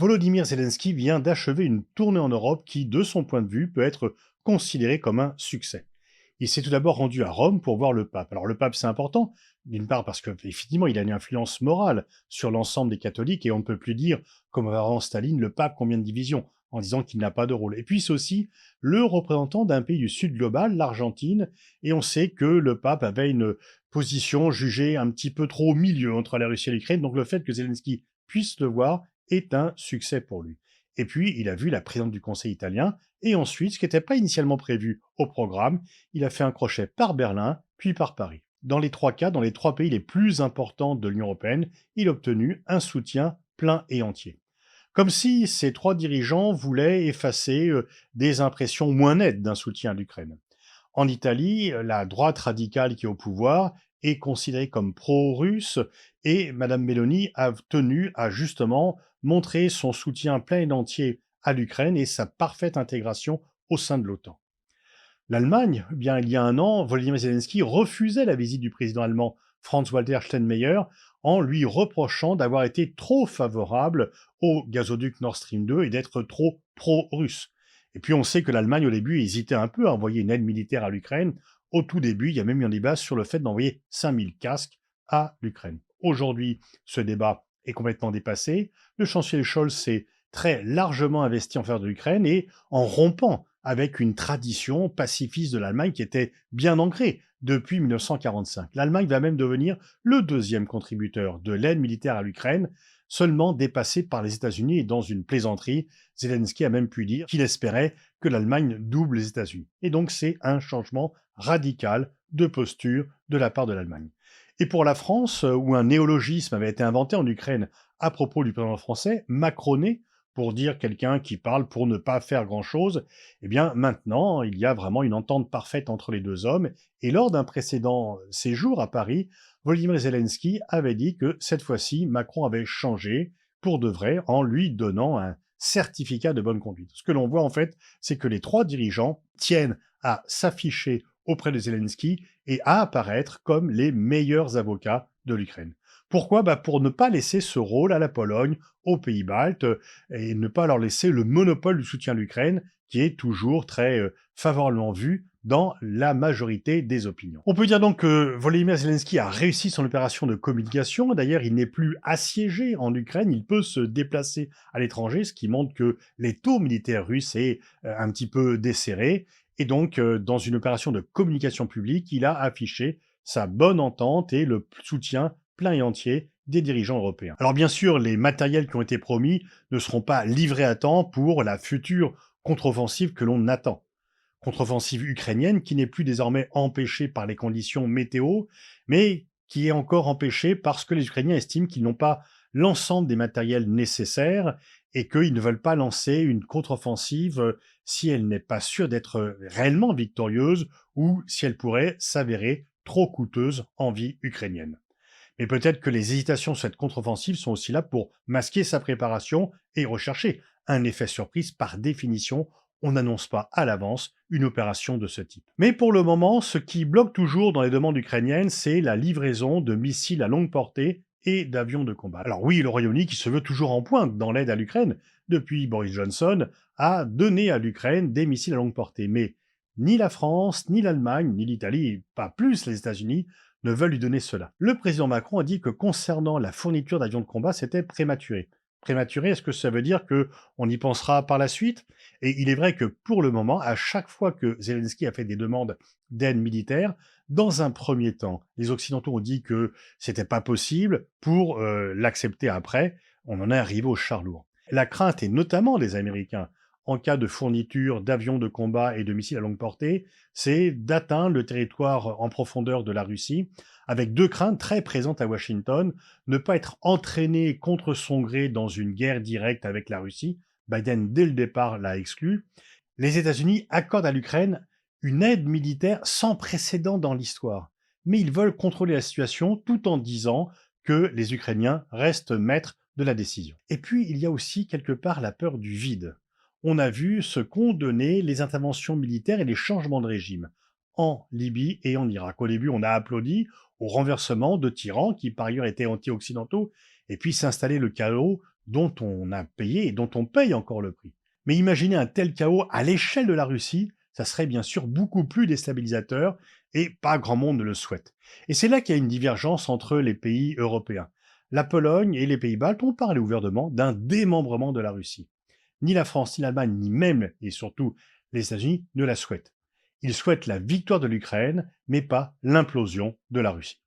Volodymyr Zelensky vient d'achever une tournée en Europe qui, de son point de vue, peut être considérée comme un succès. Il s'est tout d'abord rendu à Rome pour voir le pape. Alors le pape, c'est important, d'une part parce qu'effectivement, il a une influence morale sur l'ensemble des catholiques et on ne peut plus dire, comme avant Staline, le pape combien de divisions, en disant qu'il n'a pas de rôle. Et puis c'est aussi le représentant d'un pays du sud global, l'Argentine, et on sait que le pape avait une position jugée un petit peu trop au milieu entre la Russie et l'Ukraine, donc le fait que Zelensky puisse le voir est un succès pour lui. Et puis, il a vu la présidente du Conseil italien, et ensuite, ce qui n'était pas initialement prévu au programme, il a fait un crochet par Berlin, puis par Paris. Dans les trois cas, dans les trois pays les plus importants de l'Union européenne, il a obtenu un soutien plein et entier. Comme si ces trois dirigeants voulaient effacer des impressions moins nettes d'un soutien à l'Ukraine. En Italie, la droite radicale qui est au pouvoir est considérée comme pro-russe et Madame Meloni a tenu à justement montrer son soutien plein et entier à l'Ukraine et sa parfaite intégration au sein de l'OTAN. L'Allemagne, eh bien, il y a un an, Volodymyr Zelensky refusait la visite du président allemand Franz-Walter Steinmeier en lui reprochant d'avoir été trop favorable au gazoduc Nord Stream 2 et d'être trop pro-russe. Et puis on sait que l'Allemagne au début hésitait un peu à envoyer une aide militaire à l'Ukraine. Au tout début, il y a même eu un débat sur le fait d'envoyer 5000 casques à l'Ukraine. Aujourd'hui, ce débat est complètement dépassé. Le chancelier Scholz s'est très largement investi en faveur de l'Ukraine et en rompant avec une tradition pacifiste de l'Allemagne qui était bien ancrée depuis 1945. L'Allemagne va même devenir le deuxième contributeur de l'aide militaire à l'Ukraine, seulement dépassé par les États-Unis et dans une plaisanterie, Zelensky a même pu dire qu'il espérait que l'Allemagne double les États-Unis. Et donc c'est un changement radical de posture de la part de l'Allemagne. Et pour la France, où un néologisme avait été inventé en Ukraine à propos du président français, Macroné, pour dire quelqu'un qui parle pour ne pas faire grand-chose, eh bien maintenant, il y a vraiment une entente parfaite entre les deux hommes. Et lors d'un précédent séjour à Paris, Volodymyr Zelensky avait dit que cette fois-ci, Macron avait changé pour de vrai en lui donnant un certificat de bonne conduite. Ce que l'on voit en fait, c'est que les trois dirigeants tiennent à s'afficher auprès de Zelensky et à apparaître comme les meilleurs avocats de l'Ukraine. Pourquoi? Pour ne pas laisser ce rôle à la Pologne, aux pays baltes, et ne pas leur laisser le monopole du soutien à l'Ukraine, qui est toujours très favorablement vu dans la majorité des opinions. On peut dire donc que Volodymyr Zelensky a réussi son opération de communication. D'ailleurs, il n'est plus assiégé en Ukraine, il peut se déplacer à l'étranger, ce qui montre que les taux militaires russes est un petit peu desserré. Et donc, dans une opération de communication publique, il a affiché sa bonne entente et le soutien plein et entier des dirigeants européens. Alors bien sûr, les matériels qui ont été promis ne seront pas livrés à temps pour la future contre-offensive que l'on attend. Contre-offensive ukrainienne qui n'est plus désormais empêchée par les conditions météo, mais qui est encore empêchée parce que les Ukrainiens estiment qu'ils n'ont pas l'ensemble des matériels nécessaires et qu'ils ne veulent pas lancer une contre-offensive si elle n'est pas sûre d'être réellement victorieuse ou si elle pourrait s'avérer trop coûteuse en vie ukrainienne. Mais peut-être que les hésitations sur cette contre-offensive sont aussi là pour masquer sa préparation et rechercher un effet surprise. Par définition, on n'annonce pas à l'avance une opération de ce type. Mais pour le moment, ce qui bloque toujours dans les demandes ukrainiennes, c'est la livraison de missiles à longue portée et d'avions de combat. Alors oui, le Royaume-Uni, qui se veut toujours en pointe dans l'aide à l'Ukraine, depuis Boris Johnson, a donné à l'Ukraine des missiles à longue portée. Mais ni la France, ni l'Allemagne, ni l'Italie, pas plus les États-Unis, ne veulent lui donner cela. Le président Macron a dit que concernant la fourniture d'avions de combat, c'était prématuré. Prématuré, est-ce que ça veut dire qu'on y pensera par la suite? Et il est vrai que pour le moment, à chaque fois que Zelensky a fait des demandes d'aide militaire, dans un premier temps, les Occidentaux ont dit que c'était pas possible. Pour l'accepter après, on en est arrivé au char lourd. La crainte, et notamment des Américains, en cas de fourniture d'avions de combat et de missiles à longue portée, c'est d'atteindre le territoire en profondeur de la Russie, avec deux craintes très présentes à Washington: ne pas être entraîné contre son gré dans une guerre directe avec la Russie. Biden, dès le départ, l'a exclu. Les États-Unis accordent à l'Ukraine une aide militaire sans précédent dans l'histoire. Mais ils veulent contrôler la situation tout en disant que les Ukrainiens restent maîtres de la décision. Et puis, il y a aussi quelque part la peur du vide. On a vu ce qu'ont donné les interventions militaires et les changements de régime en Libye et en Irak. Au début, on a applaudi au renversement de tyrans qui, par ailleurs, étaient anti-occidentaux, et puis s'installait le chaos dont on a payé et dont on paye encore le prix. Mais imaginer un tel chaos à l'échelle de la Russie, ça serait bien sûr beaucoup plus déstabilisateur et pas grand monde ne le souhaite. Et c'est là qu'il y a une divergence entre les pays européens. La Pologne et les Pays-Baltes ont parlé ouvertement d'un démembrement de la Russie. Ni la France, ni l'Allemagne, ni même et surtout les États-Unis ne la souhaitent. Ils souhaitent la victoire de l'Ukraine, mais pas l'implosion de la Russie.